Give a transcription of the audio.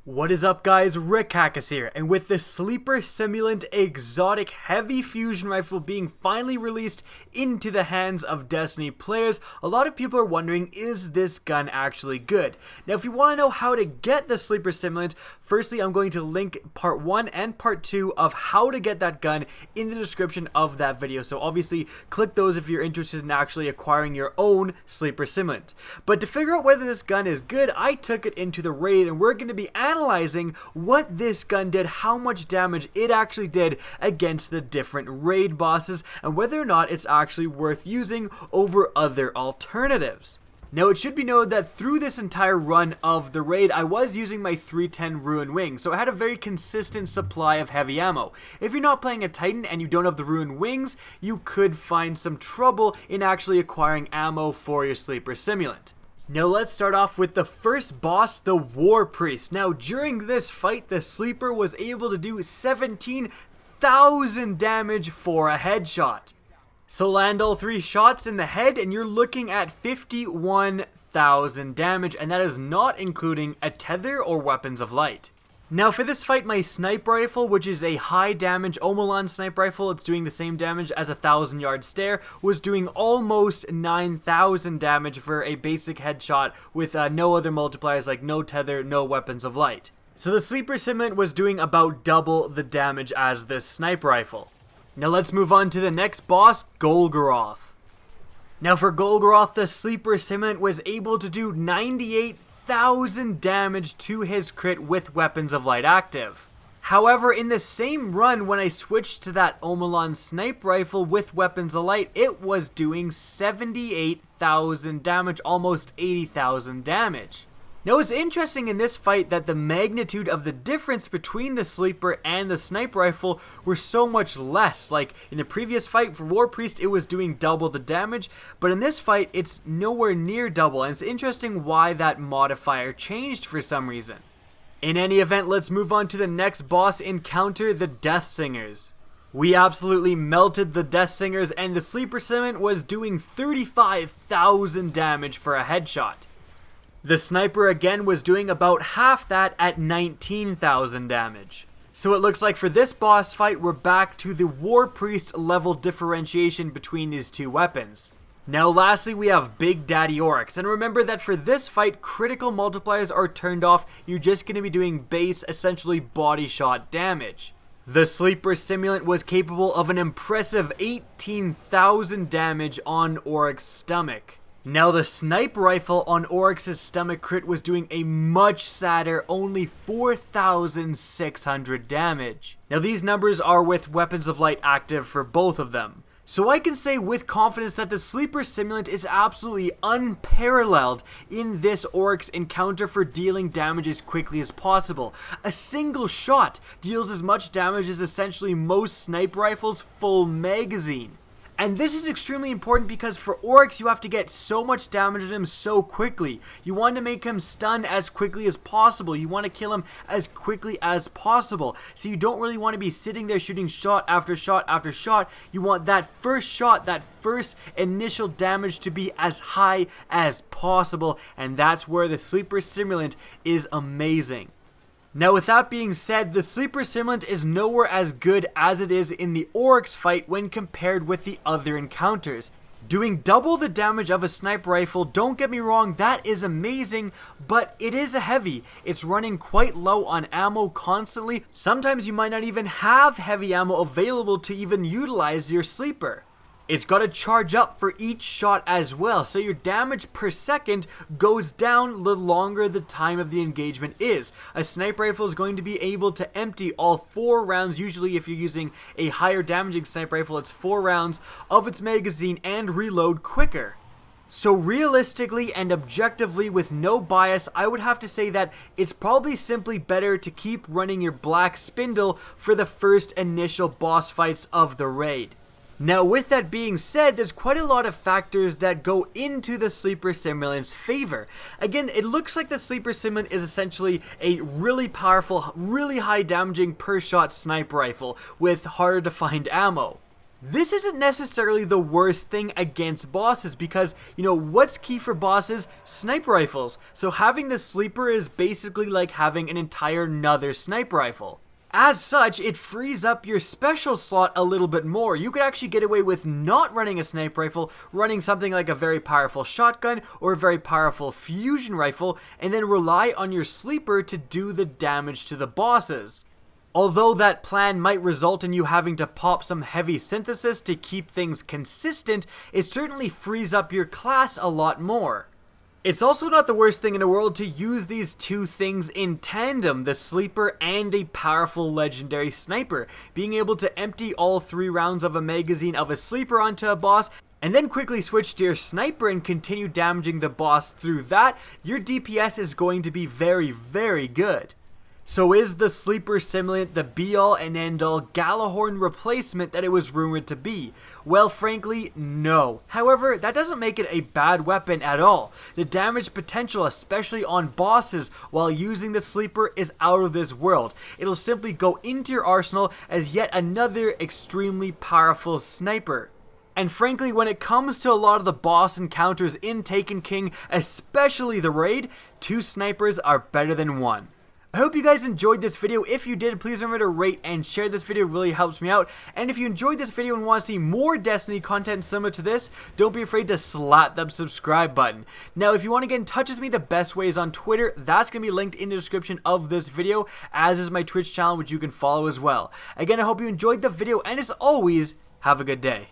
What is up guys, Rick Hackus here, and with the Sleeper Simulant Exotic Heavy Fusion Rifle being finally released into the hands of Destiny players, a lot of people are wondering, is this gun actually good? Now if you want to know how to get the Sleeper Simulant, firstly I'm going to link part 1 and part 2 of how to get that gun in the description of that video, so obviously click those if you're interested in actually acquiring your own Sleeper Simulant. But to figure out whether this gun is good, I took it into the raid and we're going to be analyzing what this gun did, how much damage it actually did against the different raid bosses, and whether or not it's actually worth using over other alternatives. Now it should be noted that through this entire run of the raid, I was using my 310 Ruin Wings, so I had a very consistent supply of heavy ammo. If you're not playing a Titan and you don't have the Ruin Wings, you could find some trouble in actually acquiring ammo for your Sleeper Simulant. Now let's start off with the first boss, the Warpriest. Now during this fight, the Sleeper was able to do 17,000 damage for a headshot. So land all 3 shots in the head and you're looking at 51,000 damage, and that is not including a tether or weapons of light. Now for this fight, my sniper rifle, which is a high damage Omelon sniper rifle, it's doing the same damage as a 1,000-yard stare, was doing almost 9,000 damage for a basic headshot with no other multipliers like no tether, no weapons of light. So the Sleeper Simulant was doing about double the damage as this sniper rifle. Now let's move on to the next boss, Golgoroth. Now for Golgoroth, the Sleeper Simulant was able to do 98,000 damage to his crit with weapons of light active. However, in the same run, when I switched to that Omelon sniper rifle with weapons of light, it was doing 78,000 damage, almost 80,000 damage. Now it's interesting in this fight that the magnitude of the difference between the Sleeper and the sniper rifle were so much less. Like in the previous fight for Warpriest, it was doing double the damage, but in this fight it's nowhere near double, and it's interesting why that modifier changed for some reason. In any event, let's move on to the next boss encounter, the Deathsingers. We absolutely melted the Deathsingers, and the Sleeper Simulant was doing 35,000 damage for a headshot. The sniper again was doing about half that at 19,000 damage. So it looks like for this boss fight, we're back to the Warpriest level differentiation between these two weapons. Now lastly, we have Big Daddy Oryx, and remember that for this fight, critical multipliers are turned off. You're just going to be doing base, essentially body shot damage. The Sleeper Simulant was capable of an impressive 18,000 damage on Oryx's stomach. Now the sniper rifle on Oryx's stomach crit was doing a much sadder, only 4,600 damage. Now these numbers are with weapons of light active for both of them. So I can say with confidence that the Sleeper Simulant is absolutely unparalleled in this Oryx encounter for dealing damage as quickly as possible. A single shot deals as much damage as essentially most sniper rifles' full magazine. And this is extremely important because for Oryx, you have to get so much damage at him so quickly. You want to make him stun as quickly as possible. You want to kill him as quickly as possible. So you don't really want to be sitting there shooting shot after shot after shot. You want that first shot, that first initial damage to be as high as possible. And that's where the Sleeper Simulant is amazing. Now with that being said, the Sleeper Simulant is nowhere as good as it is in the Oryx fight when compared with the other encounters. Doing double the damage of a sniper rifle, don't get me wrong, that is amazing, but it is a heavy. It's running quite low on ammo constantly. Sometimes you might not even have heavy ammo available to even utilize your Sleeper. It's got to charge up for each shot as well, so your damage per second goes down the longer the time of the engagement is. A sniper rifle is going to be able to empty all 4 rounds, usually if you're using a higher damaging sniper rifle, it's 4 rounds of its magazine and reload quicker. So realistically and objectively, with no bias, I would have to say that it's probably simply better to keep running your Black Spindle for the first initial boss fights of the raid. Now with that being said, there's quite a lot of factors that go into the Sleeper Simulant's favor. Again, it looks like the Sleeper Simulant is essentially a really powerful, really high damaging per shot sniper rifle with harder to find ammo. This isn't necessarily the worst thing against bosses because, what's key for bosses? Sniper rifles. So having the Sleeper is basically like having an entire another sniper rifle. As such, it frees up your special slot a little bit more. You could actually get away with not running a sniper rifle, running something like a very powerful shotgun or a very powerful fusion rifle, and then rely on your Sleeper to do the damage to the bosses. Although that plan might result in you having to pop some heavy synthesis to keep things consistent, it certainly frees up your class a lot more. It's also not the worst thing in the world to use these two things in tandem, the Sleeper and a powerful legendary sniper. Being able to empty all 3 rounds of a magazine of a Sleeper onto a boss, and then quickly switch to your sniper and continue damaging the boss through that, your DPS is going to be very, very good. So is the Sleeper Simulant the be-all and end-all Gjallarhorn replacement that it was rumored to be? Well, frankly, no. However, that doesn't make it a bad weapon at all. The damage potential, especially on bosses while using the Sleeper, is out of this world. It'll simply go into your arsenal as yet another extremely powerful sniper. And frankly, when it comes to a lot of the boss encounters in Taken King, especially the raid, 2 snipers are better than 1. I hope you guys enjoyed this video. If you did, please remember to rate and share this video. It really helps me out. And if you enjoyed this video and want to see more Destiny content similar to this, don't be afraid to slap that subscribe button. Now, if you want to get in touch with me, the best way is on Twitter. That's going to be linked in the description of this video, as is my Twitch channel, which you can follow as well. Again, I hope you enjoyed the video, and as always, have a good day.